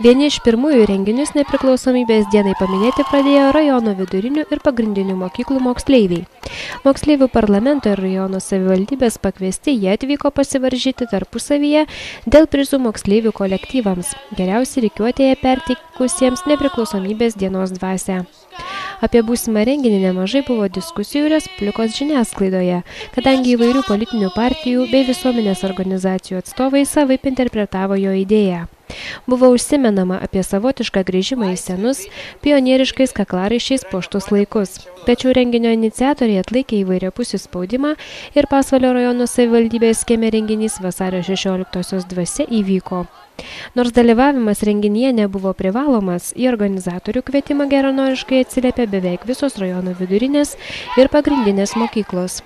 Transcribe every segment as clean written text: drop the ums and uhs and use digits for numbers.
Vieni iš pirmųjų renginius nepriklausomybės dienai paminėti pradėjo rajono vidurinių ir pagrindinių mokyklų moksleiviai. Moksleivių parlamento ir rajono savivaldybės pakviesti jie atvyko pasivaržyti tarpusavyje dėl prizų moksleivių kolektyvams, geriausiai rikiuotėje perteikusiems nepriklausomybės dienos dvasią. Apie būsimą renginį nemažai buvo diskusijų Respublikos žiniasklaidoje, kadangi įvairių politinių partijų bei visuomenės organizacijų atstovai savaip interpretavo jo idėją. Buvo užsimenama apie savotišką grįžimą į senus, pionieriškais kaklaraiščiais puoštus laikus. Tačiau renginio iniciatoriai atlaikė įvairiapusį spaudimą ir Pasvalio rajono savivaldybės kieme renginys vasario 16-osios dvasia įvyko. Nors dalyvavimas renginyje nebuvo privalomas, į organizatorių kvietimą geranoriškai atsiliepė beveik visos rajono vidurinės ir pagrindinės mokyklos.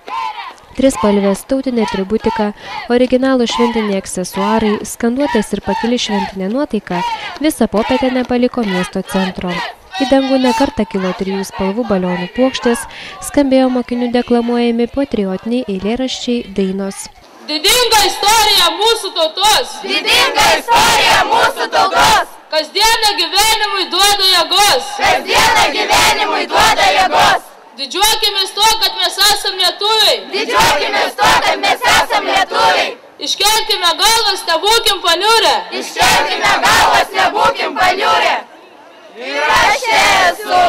Trispalvės, tautinė atributika, originalų šventiniai aksesuarai, skanduotės ir pakili šventinė nuotaika visą popietę nepaliko miesto centro. Į dangų nekartą kilo 3 spalvų balionų puokštės, skambėjo mokinių deklamuojami patriotiniai eilėraščiai, dainos. Didinga istorija mūsų tautos! Didinga istorija mūsų tautos! Kasdieną gyvenimui duoda jėgos! Kasdieną gyvenimui duoda jėgos! Didžiuokimės to, kad mes esam lietuviai! Didžiuokimės to, kad mes esam lietuviai! Iškelkime galvas, nebūkim paniurę! Iškelkime galvas, nebūkim paniurę! Ir aš esu,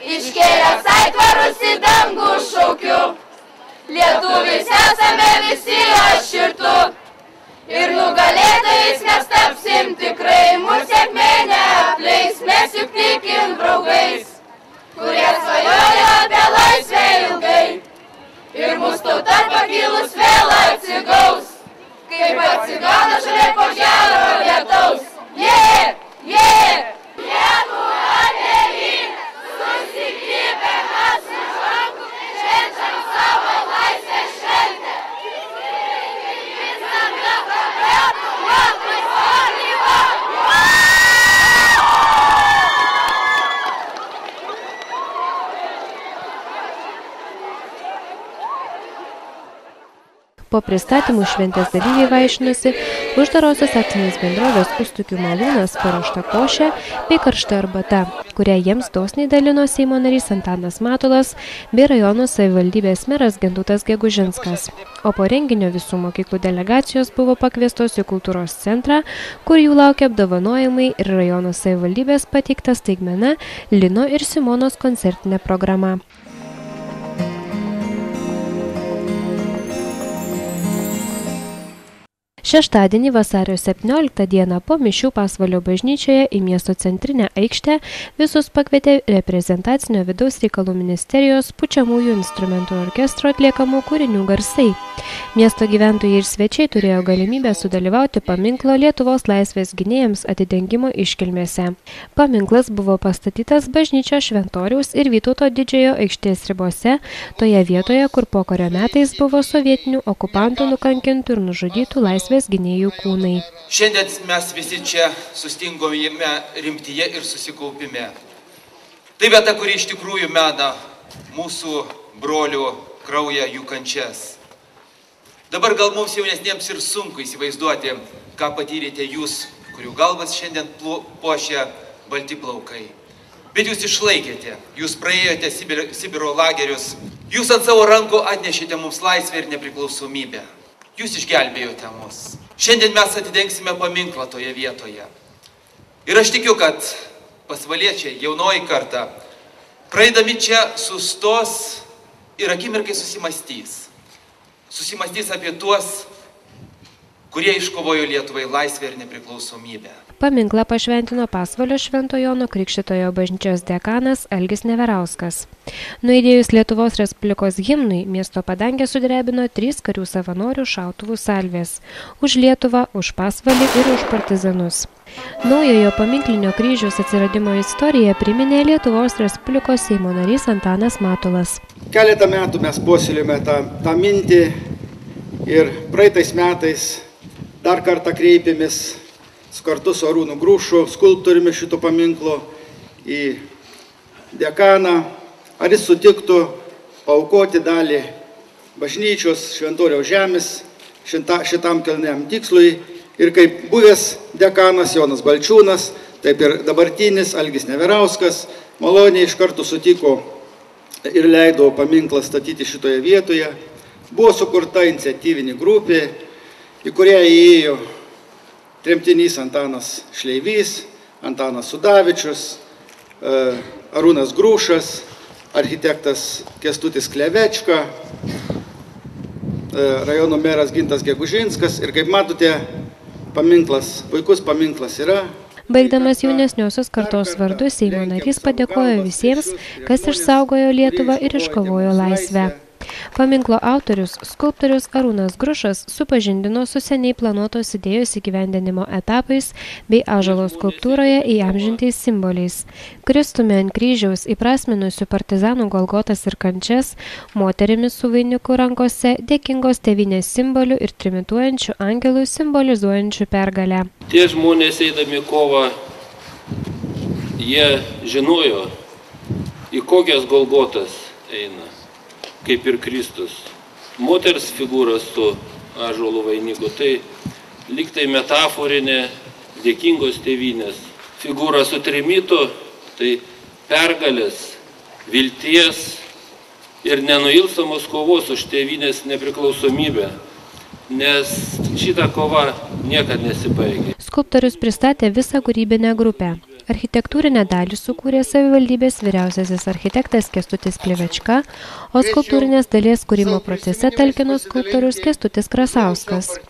iškėlęs aitvarus į dangų šaukiu. Lietuviais esame visi aš ir tu. Ir nugalėtojais mes tapsim tikrai, mūsų sėkmė neapleis, mes juk tikim draugais, kurie svajoja apie laisvę ilgai. Ir mūsų tauta pakilus vėl atsigaus, kaip atsigauna šalia po gero lietaus. Lietuva tėvynė, susikibę mes už rankų, švenčiam savo laisvės šventę. Visam Lietuva, laisva! Po pristatymų šventės dalyviai vaišinosi uždarosios akcinės bendrovės Ustukių malūnas paruošta košė bei karšta arbata, kurią jiems dosniai dalino Seimo narys Antanas Matulas bei rajono savivaldybės meras Gintautas Gegužinskas. O po renginio visų mokyklų delegacijos buvo pakviestos į kultūros centrą, kur jų laukia apdovanojimai ir rajono savivaldybės pateikta staigmena Lino ir Simonos koncertinė programa. Šeštadienį vasario 17 dieną po mišių Pasvalio bažnyčioje į miesto centrinę aikštę visus pakvietė reprezentacinio vidaus reikalų ministerijos pučiamųjų instrumentų orkestro atliekamų kūrinių garsai. Miesto gyventojai ir svečiai turėjo galimybę sudalyvauti paminklo Lietuvos laisvės gynėjams atidengimo iškilmėse. Paminklas buvo pastatytas bažnyčios Šventoriaus ir Vytauto Didžiojo aikštės ribose, toje vietoje, kur pokario metais buvo sovietinių okupantų nukankintų ir nužudytų laisvės gynėjų kūnai. Šiandien mes visi čia sustingome rimtyje ir susikaupime. Tai vieta, kuri iš tikrųjų mena mūsų brolių kraują, jų kančias. Dabar gal mums jaunesniems ir sunku įsivaizduoti, ką patyrėte jūs, kurių galvas šiandien puošia balti plaukai. Bet jūs išlaikėte, jūs praėjote Sibiro lagerius, jūs ant savo rankų atnešėte mums laisvę ir nepriklausomybę. Jūs išgelbėjote mus. Šiandien mes atidengsime paminklą toje vietoje. Ir aš tikiu, kad pasvaliečiai, jaunoji karta, praeidami čia sustos ir akimirkai susimastys. Susimastys apie tuos, kurie iškovojo Lietuvai laisvę ir nepriklausomybę. Paminklą pašventino Pasvalio Švento Jono Krikštytojo bažnyčios dekanas Algis Neverauskas. Nuaidėjus Lietuvos Respublikos himnui, miesto padangę sudrebino 3 karių savanorių šautuvų salvės – už Lietuvą, už Pasvalį ir už partizanus. Naujojo paminklinio kryžiaus atsiradimo istoriją priminė Lietuvos Respublikos Seimo narys Antanas Matulas. Keletą metų mes puoselėjome tą mintį ir praeitais metais dar kartą kreipėmės kartu su Arūnu Grūšu, skulptoriumi šito paminklo, į dekaną, ar jis sutiktų paaukoti dalį bažnyčios Šventoriaus žemės šitam kilniam tikslui Ir kaip buvęs dekanas Jonas Balčiūnas, taip ir dabartinis Algis Neverauskas maloniai iš karto sutiko ir leido paminklą statyti šitoje vietoje. Buvo sukurta iniciatyvinė grupė, į kurią įėjo tremtinys Antanas Šleivys, Antanas Sudavičius, Arūnas Grūšas, architektas Kęstutis Klevečka, rajono meras Gintas Gegužinskas ir kaip matote, paminklas, puikus paminklas yra. Baigdamas jaunesniosios kartos vardu, Seimo narys padėkojo visiems, kas išsaugojo Lietuvą ir iškovojo laisvę. Paminklo autorius, skulptorius Arūnas Grušas supažindino su seniai planuotos idėjos įgyvendinimo etapais bei ąžuolo skulptūroje įamžintais simboliais. Kristumi ant kryžiaus įprasminusių partizanų golgotas ir kančias, moterimis su vainiku rankose, dėkingos tėvynės simbolių ir trimituojančių angelų simbolizuojančių pergalę. Tie žmonės eidami kovą, jie žinojo, į kokias golgotas eina. Kaip ir Kristus. Moters figūra su ąžuolo vainiku, tai lyg tai metaforinė dėkingos tėvynės. Figūra su trimitu, tai pergalės, vilties ir nenuilstamos kovos už tėvynės nepriklausomybę, nes šita kova niekad nesibaigia. Skulptorius pristatė visą kūrybinę grupę. Architektūrinę dalį sukūrė savivaldybės vyriausiasis architektas Kęstutis Klevečka, o skulptūrinės dalies kūrimo procese talkino skulptorius Kęstutis Krasauskas.